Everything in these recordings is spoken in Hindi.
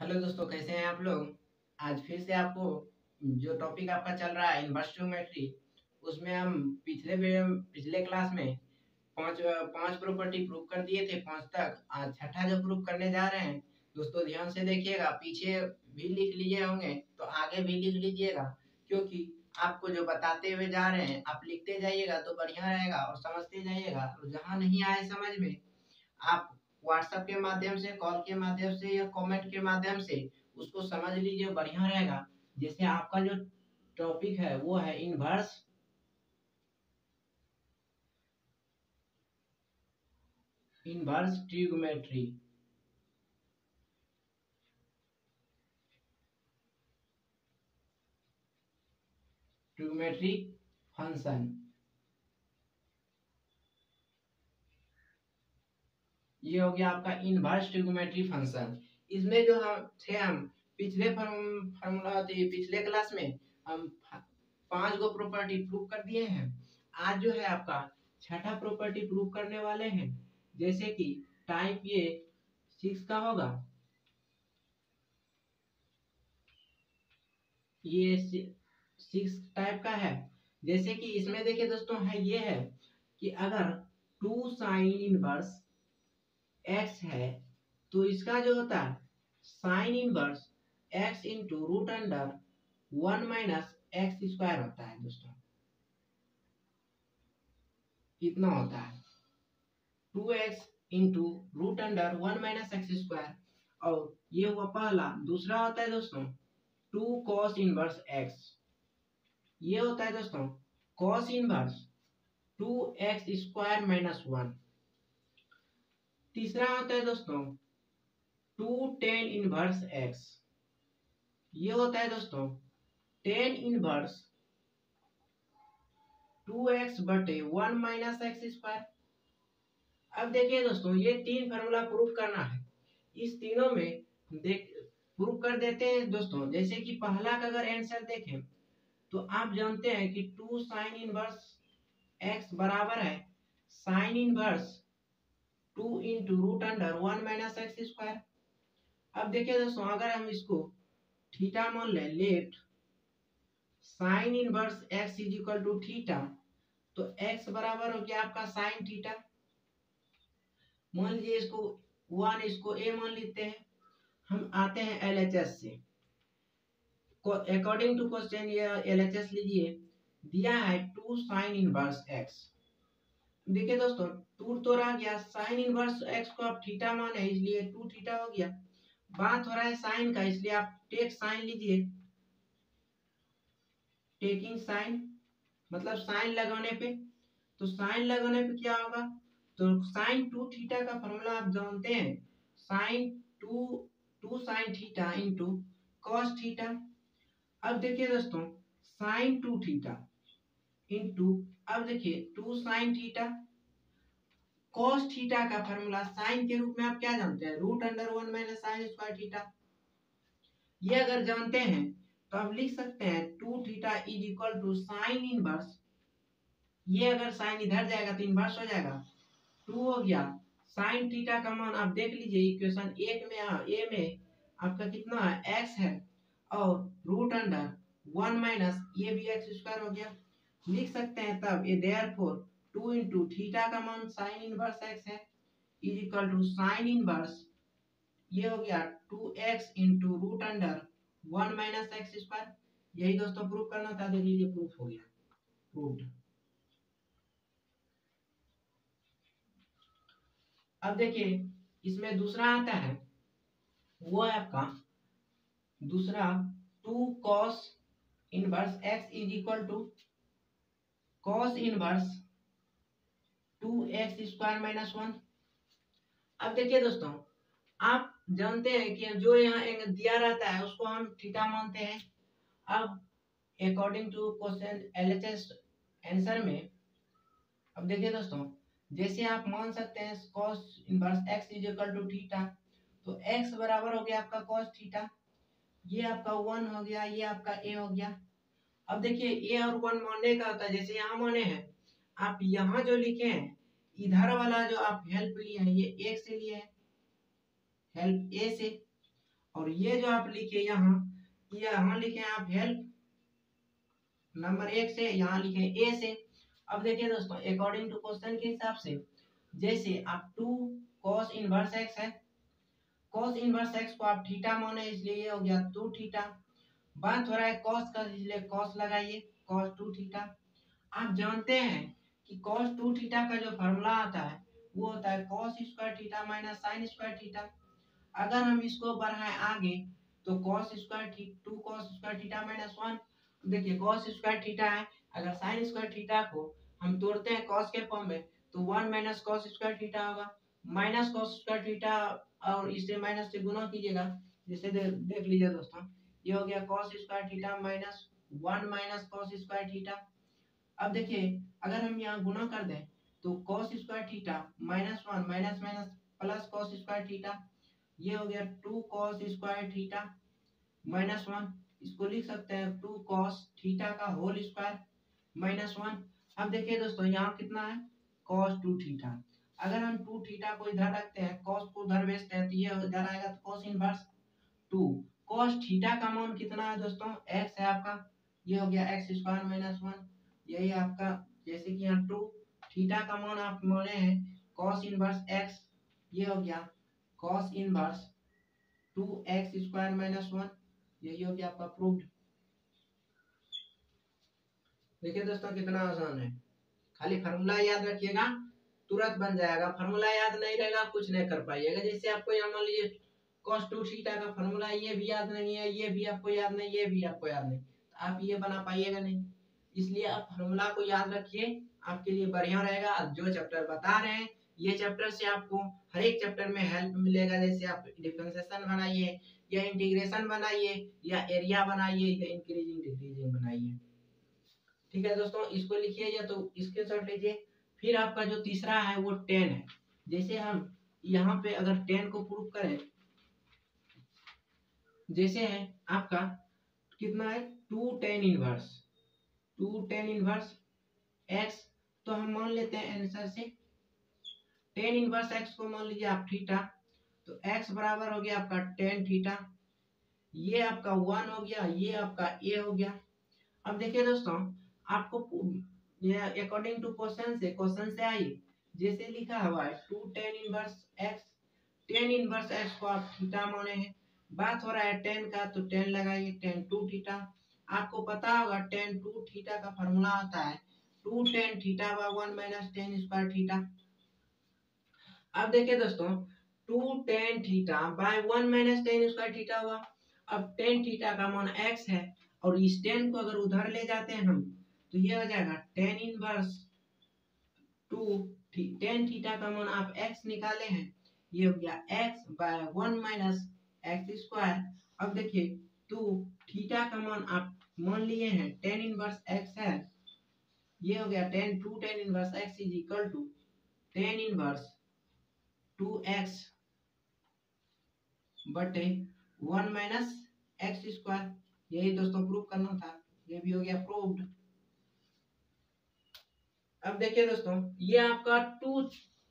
हेलो दोस्तों, कैसे हैं आप लोग। आज फिर से आपको जो टॉपिक आपका चल रहा है इनवर्स ट्रिग्नोमेट्री, उसमें हम पिछले क्लास में पांच पांच प्रॉपर्टी प्रूव कर दिए थे, पांच तक। आज छठा जो प्रूव करने जा रहे हैं, दोस्तों ध्यान से देखिएगा, पीछे भी लिख लिए होंगे तो आगे भी लिख लीजिएगा, क्योंकि आपको जो बताते हुए जा रहे हैं आप लिखते जाइएगा तो बढ़िया रहेगा और समझते जाइएगा। और जहाँ नहीं आए समझ में, आप व्हाट्सएप के माध्यम से, कॉल के माध्यम से या कमेंट के माध्यम से उसको समझ लीजिए, बढ़िया रहेगा। जैसे आपका जो टॉपिक है वो है इनवर्स ट्रिग्नोमेट्री। ट्रिग्नोमेट्री फंक्शन, ये हो गया आपका इनवर्स ट्रिग्नोमेट्री फंक्शन। इसमें जो हम पिछले फॉर्मूला थे, पिछले क्लास में हम पांच गो प्रॉपर्टी प्रूव कर दिए हैं। आज जो है आपका छठा प्रॉपर्टी प्रूव करने वाले हैं। जैसे कि टाइप ये 6 का होगा, ये 6 टाइप का है। जैसे कि इसमें देखिए दोस्तों, है ये है कि अगर 2 sin इनवर्स x है तो इसका जो होता है sine inverse x into root under 1 - x² होता है दोस्तों। कितना होता है 2x into root under 1 - x²। और ये हुआ पहला। दूसरा होता है दोस्तों 2 cos 1x। ये होता है दोस्तों cos इनवर्स 2x² - 1। तीसरा होता है दोस्तों 2 tan 1x। ये होता है दोस्तों tan 1 2x/1 - x²। अब देखिए दोस्तों, ये तीन फार्मूला प्रूफ करना है। इस तीनों में देख प्रूफ कर देते हैं दोस्तों। जैसे कि पहला का अगर आंसर देखें तो आप जानते हैं कि 2 sin 1x बराबर है sin 1 2 into root under 1 - x²। अब देखिए दोस्तों, अगर हम इसको थीटा मान लेट sin 1x = थीटा, तो x बराबर हो गया आपका साइन थीटा। मान लीजिए इसको 1, इसको a मान लेते हैं। हम आते हैं LHS से। अकॉर्डिंग टू क्वेश्चन ये LHS लीजिए। दिया है 2 sin 1x। देखिए दोस्तों, 2 तो रह गया, sin 1x को आप थीटा माने इसलिए 2 थीटा हो गया। बात हो रहा है साइन का, इसलिए आप टेक साइन लीजिए। टेकिंग साइन मतलब साइन लगाने पे, तो साइन लगाने पे क्या होगा, तो साइन 2 थीटा का फॉर्मूला आप जानते हैं, sine 2 2 sine theta into cos theta. अब देखिए दोस्तों, साइन 2 थीटा इंटू, अब देखिए 2 साइन थीटा कॉस थीटा का फॉर्मूला साइन के रूप में आप क्या जानते हैं, रूट अंडर 1 - sin² थीटा। ये अगर जानते हैं तो आप लिख सकते हैं 2 theta is equal to sine inverse. ये अगर साइन इधर जाएगा तो इनवर्स हो जाएगा, 2 हो गया साइन थीटा का मान आप देख लीजिए इक्वेशन 1 में। ए में आपका कितना है x है, और रूट अंडर 1 माइनस ये भी x² हो गया। लिख सकते हैं तब ये देयरफॉर 2 इंटू थीटा का मान साइन इनवर्स x है is equal to sine inverse, ये हो गया 2x into root under 1 - x²। यही दोस्तों प्रूफ करना था, दे लीजिए प्रूफ हो गया, प्रूफ। अब देखिए इसमें दूसरा आता है, वो है आपका दूसरा 2 cos 1x is equal to cos 1 2x² - 1। अब देखिए दोस्तों, आप जानते हैं कि जो यहाँ एंगल दिया रहता है उसको हम थीटा मानते हैं। अब according to question LHS answer में, अब देखिए दोस्तों, जैसे आप मान सकते हैं cos 1x is equal to theta, तो x बराबर हो गया आपका cos थीटा। ये आपका 1 हो गया, ये आपका a हो गया। अब देखिए a और 1 मानने का होता है, जैसे यहाँ माने हैं, आप यहाँ जो लिखे हैं इधर वाला जो आप हेल्प लिए हैं ये 1 से लिए हैं, हेल्प a से। और ये जो आप लिखे यहाँ लिखे आप हेल्प नंबर 1 से, यहाँ लिखे ए से। अब देखिए दोस्तों, अकॉर्डिंग टू क्वेश्चन के हिसाब से, जैसे आप 2 cos इनवर्स x है, cos इनवर्स x को आप थीटा माने, इसलिए ये हो गया 2 थीटा। बात हो रहा है cos का, इसलिए cos लगाइए, cos 2 थीटा। आप जानते हैं कि cos 2 थीटा का जो फॉर्मूला आता है वो होता है cos square theta minus sine square theta. अगर हम इसको बढ़ाएं आगे तो cos square 2 cos square theta minus 1। देखिए cos स्क्वायर थीटा है, अगर साइन स्क्वायर थीटा को हम तोड़ते हैं cos के फॉर्म में तो 1 माइनस cos स्क्वायर थीटा होगा, माइनस cos स्क्वायर थीटा, और इसे माइनस से गुना कीजिएगा। जिसे देख लीजिए दोस्तों, ये हो गया cos square theta minus 1 minus cos square theta. अब देखिए अगर हम यहाँ गुना कर दें तो cos square theta minus 1 minus minus plus cos square theta, ये हो गया 2 cos स्क्वायर थीटा माइनस 1। इसको लिख सकते हैं 2 cos थीटा का होल स्क्वायर माइनस 1। अब देखिए दोस्तों, यहाँ कितना है cos 2 थीटा। अगर हम 2 थीटा को इधर रखते हैं, cos को उधर भेजते हैं, तो ये इधर आएगा तो cos इनवर्स 2 cos थीटा का मान कितना है दोस्तों, x है आपका, ये हो गया x स्क्वायर माइनस 1। यही आपका, जैसे कि यहाँ 2 थीटा का मान आप माने हैं cos इनवर्स x, ये हो गया cos inverse 2x square minus 1। यही हो गया आपका प्रूव्ड। देखिए दोस्तों कितना आसान है, खाली फार्मूला याद रखिएगा, तुरंत बन जाएगा। फार्मूला याद नहीं रहेगा कुछ नहीं कर पाइएगा। जैसे आपको यहाँ मान लीजिए cos 2 थीटा का फार्मूला ये भी याद नहीं है, ये भी आपको याद नहीं, ये भी आपको याद नहीं, तो आप ये बना पाइएगा नहीं। इसलिए आप फार्मूला को याद रखिए, आपके लिए बढ़िया रहेगा। आप जो चैप्टर बता रहे हैं, ये चैप्टर से आपको हर एक चैप्टर में हेल्प मिलेगा। जैसे आप डिफरेंशिएशन बनाइए, या इंटीग्रेशन बनाइए, या एरिया बनाइए, या इंक्रीजिंग डिक्रीजिंग बनाइए। ठीक है दोस्तों, इसको लिखिए या तो स्क्रीनशॉट लीजिए। फिर आपका जो तीसरा है वो 10 है। जैसे हम यहाँ पे अगर 10 को प्रूव करें, जैसे है आपका कितना है 2 tan inverse 2 tan inverse x, तो हम मान लेते हैं आंसर से tan इनवर्स x को मान लीजिए आप थीटा, तो x बराबर हो गया आपका tan थीटा। ये आपका 1 हो गया, ये आपका a हो गया। अब देखिए दोस्तों, आपको अकॉर्डिंग टू क्वेश्चन से आइए, जैसे लिखा हुआ है 2 tan inverse x, tan inverse x को आप थीटा माने हैं। बात हो रहा है tan का, तो tan लगाइए, tan 2 थीटा। आपको पता होगा tan 2 थीटा का फॉर्मूला आता है 2 tan theta by 1 minus tan square theta. अब देखिए दोस्तों, 2 tan theta by 1 minus tan square theta हुआ। अब tan थीटा का मान x है, और इस tan को अगर उधर ले जाते हैं हम, तो ये हो जाएगा tan इनवर्स 2 tan थीटा का मान आप x निकाले हैं, ये हो गया x by 1 minus x square. अब देखिए 2 थीटा का मान आप मान लिए हैं tan इनवर्स x है, ये हो गया tan inverse x is equal to tan inverse 2x बटे 1 माइनस एक्स स्क्वायर। यही दोस्तों प्रूव करना था, ये भी हो गया प्रूव्ड। अब देखिए दोस्तों, ये आपका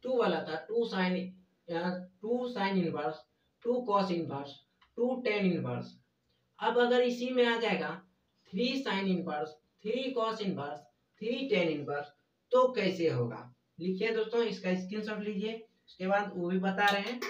2 वाला था 2 sine inverse 2 cos inverse 2 tan inverse. अब अगर इसी में आ जाएगा 3 sine inverse 3 cos inverse 3 tan inverse, तो कैसे होगा? लिखिए दोस्तों, इसका स्क्रीनशॉट लीजिए, उसके बाद वो भी बता रहे हैं।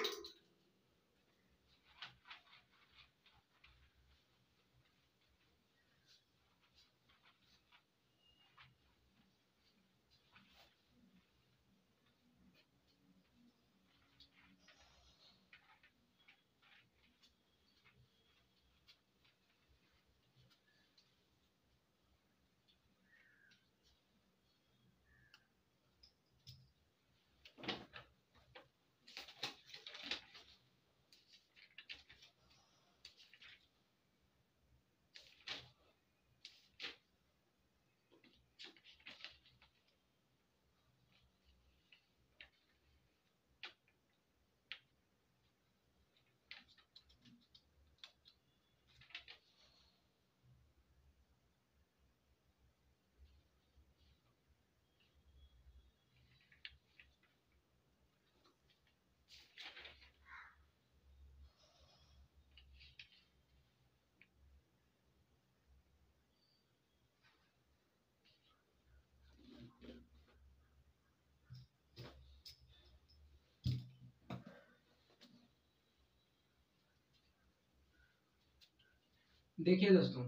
देखिए दोस्तों,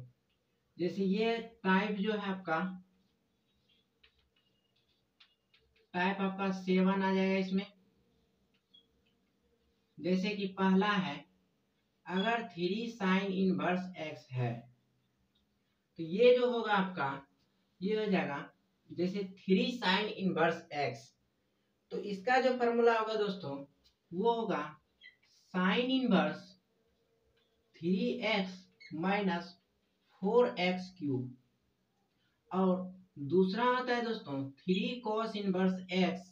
जैसे ये टाइप जो है आपका, टाइप आपका 7 आ जाएगा इसमें। जैसे कि पहला है, अगर 3 साइन इनवर्स एक्स है तो ये जो होगा आपका, ये हो जाएगा जैसे 3 साइन इनवर्स एक्स, तो इसका जो फॉर्मूला होगा दोस्तों वो होगा sign inverse 3x minus 4x cube. और दूसरा होता है दोस्तों 3 कॉस इनवर्स एक्स,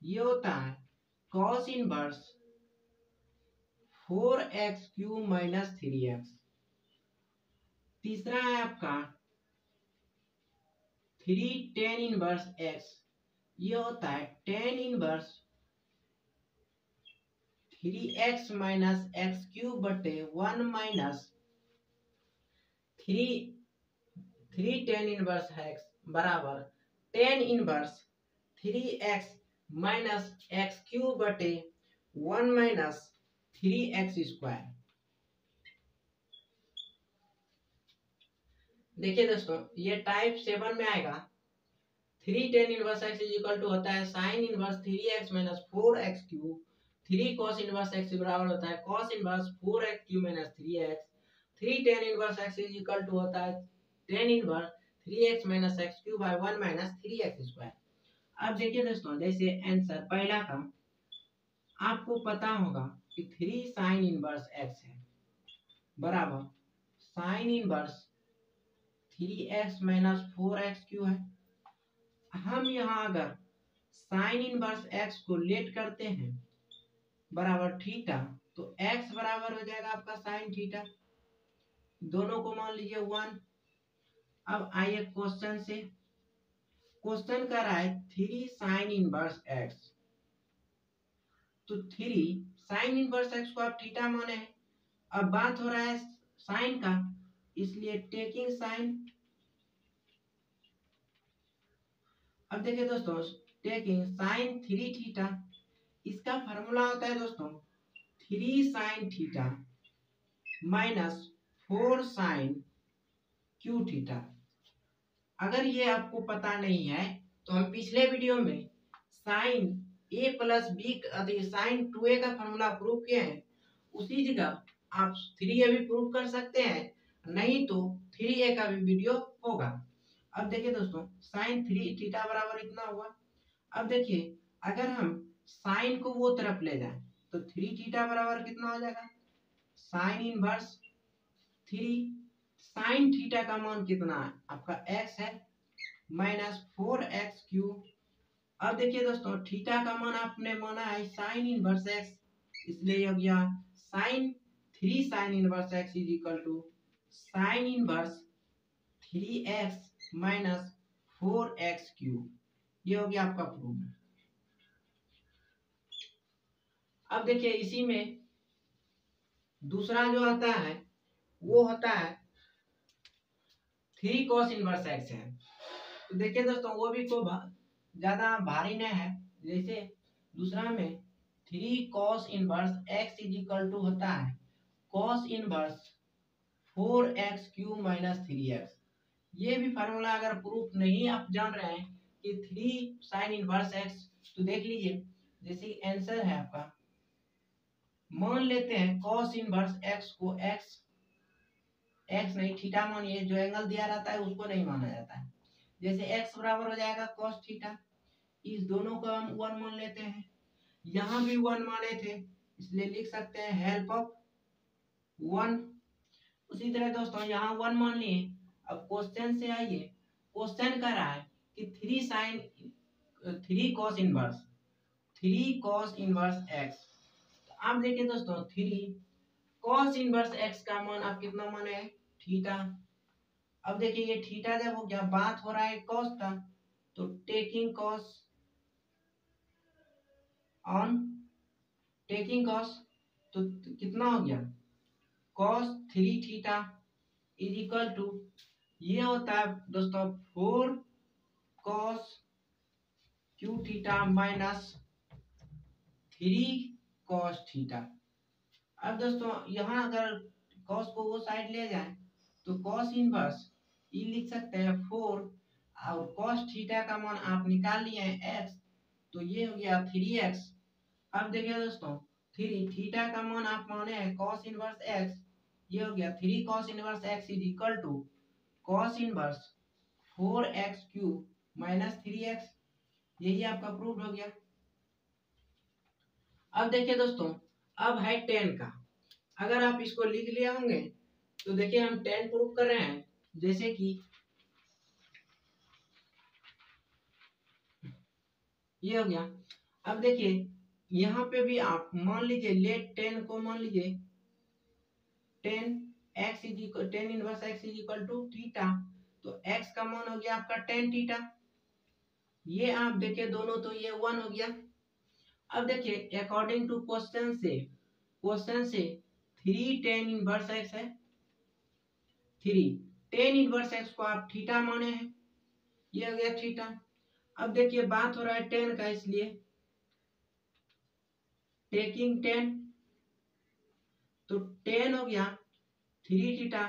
ये होता है cos inverse 4x cube minus 3x। तीसरा है आपका 3 टेन इनवर्स एक्स, ये होता है tan inverse 3x minus x cube बटे 1 माइनस 3 टेन इनवर्स एक्स बराबर ten inverse 3x minus x cube बटे 1 माइनस 3x²। देखिए दोस्तों, ये टाइप 7 में आएगा। 3 tan inverse x is equal to होता है sine inverse 3x minus 4x cube. 3 cos inverse x बराबर होता है cos inverse 4x cube minus 3x। 3 tan inverse x is equal to होता है tan inverse 3x minus x cube by 1 minus 3x²। अब देखिए दोस्तों, जैसे आंसर पहला का आपको पता होगा कि 3 साइन इनवर्स एक्स है बराबर sign inverse 3x minus 4x cube है। हम यहाँ अगर साइन इनवर्स एक्स को लेट करते हैं बराबर थीटा, तो x बराबर हो जाएगा आपका साइन थीटा, दोनों को मान लीजिए 1। अब आइए क्वेश्चन से, क्वेश्चन कर रहा है 3 साइन इनवर्स एक्स, तो 3 साइन इनवर्स एक्स को आप थीटा माने हैं। अब बात हो रहा है साइन का, इसलिए टेकिंग साइन। अब देखिए दोस्तों, टेकिंग साइन 3 थीटा, इसका फॉर्मूला होता है दोस्तों 3 sine theta minus 4 sine cube theta. अगर ये आपको पता नहीं है तो हम पिछले वीडियो में sine a plus B sine 2a का फॉर्मूला प्रूव किए हैं, उसी जगह आप 3a भी प्रूव कर सकते हैं, नहीं तो 3a का भी वीडियो होगा। अब देखिए दोस्तों, साइन 3 थीटा बराबर इतना हुआ। अब देखिए, अगर हम साइन को वो तरफ ले जाएं तो 3 थीटा बराबर कितना हो जाएगा साइन इनवर्स 3 साइन थीटा का मान कितना है आपका x है माइनस 4x क्यूब। अब देखिए दोस्तों, थीटा का मान आपने माना है साइन इनवर्स x, इसलिए हो गया sine 3 sine inverse x is equal to sine inverse 3x minus 4x cube. ये हो गया आपका प्रूफ। अब देखिए, इसी में दूसरा जो आता है वो होता है 3 कॉस इनवर्स एक्स है। तो देखिए दोस्तों, वो भी को ज्यादा भारी नहीं है। जैसे दूसरा में 3 cos inverse x is equal to होता है cos inverse 4x cube minus 3x। ये भी फार्मूला अगर प्रूफ नहीं आप जान रहे हैं कि 3 साइन इनवर्स एक्स, तो देख लीजिए, जैसे आंसर है आपका, मान लेते हैं कॉस इनवर्स एक्स को एक्स नहीं थीटा मानिए, जो एंगल दिया रहता है उसको नहीं माना जाता है। जैसे एक्स बराबर हो जाएगा कॉस थीटा, इस दोनों को हम 1 मान लेते हैं, यहाँ भी 1 माने थे, इसलिए लिख सकते हैं हेल्प ऑफ 1। उसी तरह दोस्तों यहाँ 1 मान लिए। अब क्वेश्चन से आइए, क्वेश्चन कर रहा है कि 3 कॉस इनवर्स एक्स। आप देखिए दोस्तों, 3 कॉस इनवर्स एक्स का मान आप कितना माने हैं थीटा। अब देखिए, ये थीटा जब हो गया, बात हो रहा है कॉस का, तो taking cos on taking cos, तो कितना हो गया cos 3 theta is equal to, ये होता है दोस्तों 4 cos cube theta minus 3 cos theta. अब दोस्तों यहाँ अगर कॉस को वो साइड ले जाए तो कॉस इनवर्स ये लिख सकते हैं 4 और कॉस थीटा का मान आप निकाल लिए हैं x, तो ये हो गया 3x। अब देखिए दोस्तों 3 थीटा का मान आप माने हैं कॉस इनवर्स x, ये हो गया 3 cos inverse x is equal to cos inverse 4x cube minus 3x। यही आपका प्रूफ हो गया। अब देखिए दोस्तों अब है 10 का, अगर आप इसको लिख लिए होंगे तो देखिए हम 10 प्रूफ कर रहे हैं। जैसे कि ये हो गया। अब देखिए यहाँ पे भी आप मान लीजिए लेट 10 को मान लीजिए 10 inverse x is equal to theta, तो x का मान हो गया आपका 10 थीटा। ये आप देखिए दोनों तो ये 1 हो गया। अब देखिए अकॉर्डिंग टू क्वेश्चन से 3 10 इनवर्स x है, 3 10 इनवर्स x को आप थीटा माने हैं, ये हो गया थीटा। अब देखिए बात हो रहा है 10 का, इसलिए टेकिंग 10 तो 10 हो गया 3 थीटा।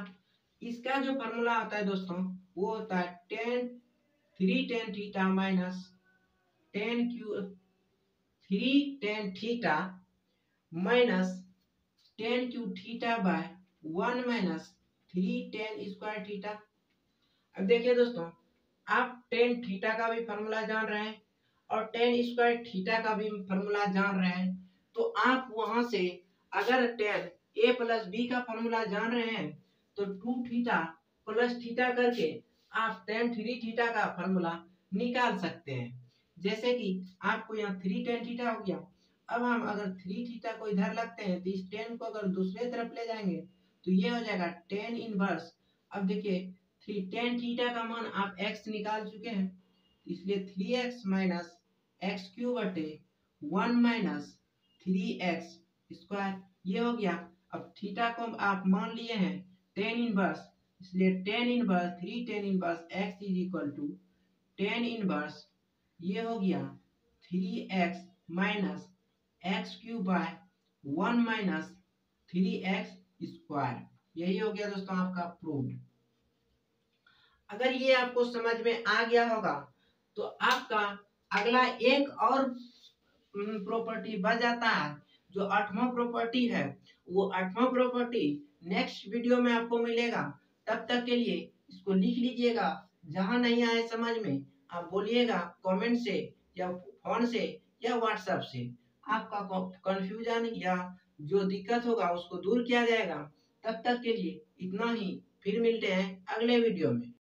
इसका जो फॉर्मूला होता है दोस्तों वो होता है 3 10 theta minus 10 Q 3 10 theta minus 10 Q theta by 1 minus 3 10 square theta. अब देखिए दोस्तों आप 10 थीटा का भी फॉर्मूला जान रहे हैं और 10 स्क्वायर थीटा का भी फॉर्मूला जान रहे हैं, तो आप वहां से अगर 10 a प्लस बी का फॉर्मूला जान रहे हैं तो 2 थीटा प्लस थीटा करके आप 10 3 थीटा का फॉर्मूला निकाल सकते हैं। जैसे कि आपको यहाँ 3 10 थीटा हो गया। अब हम अगर 3 थीटा को इधर लगते हैं तो इस 10 को अगर दूसरे तरफ ले जाएंगे तो ये हो जाएगा 10 इनवर्स। अब देखिए 10 थीटा का मान आप x निकाल चुके हैं, इसलिए 3x माइनस एक्स क्यूब बटे 1 माइनस 3x स्क्वायर, ये हो गया। अब थीटा को आप मान लिए हैं 10 इनवर्स, इसलिए 10 inverse 3 10 inverse x is equal to 10 inverse, ये हो गया 3x minus x cube by 1 minus 3x square. यही हो गया दोस्तों आपका प्रूफ। अगर ये आपको समझ में आ गया होगा तो आपका अगला एक और प्रॉपर्टी बच जाता है, जो 8वां प्रॉपर्टी है। वो 8वां प्रॉपर्टी नेक्स्ट वीडियो में आपको मिलेगा। तब तक के लिए इसको लिख लीजिएगा, जहां नहीं आए समझ में आप बोलिएगा कमेंट से या फोन से या व्हाट्सएप से। आपका कंफ्यूजन या जो दिक्कत होगा उसको दूर किया जाएगा। तब तक के लिए इतना ही, फिर मिलते हैं अगले वीडियो में।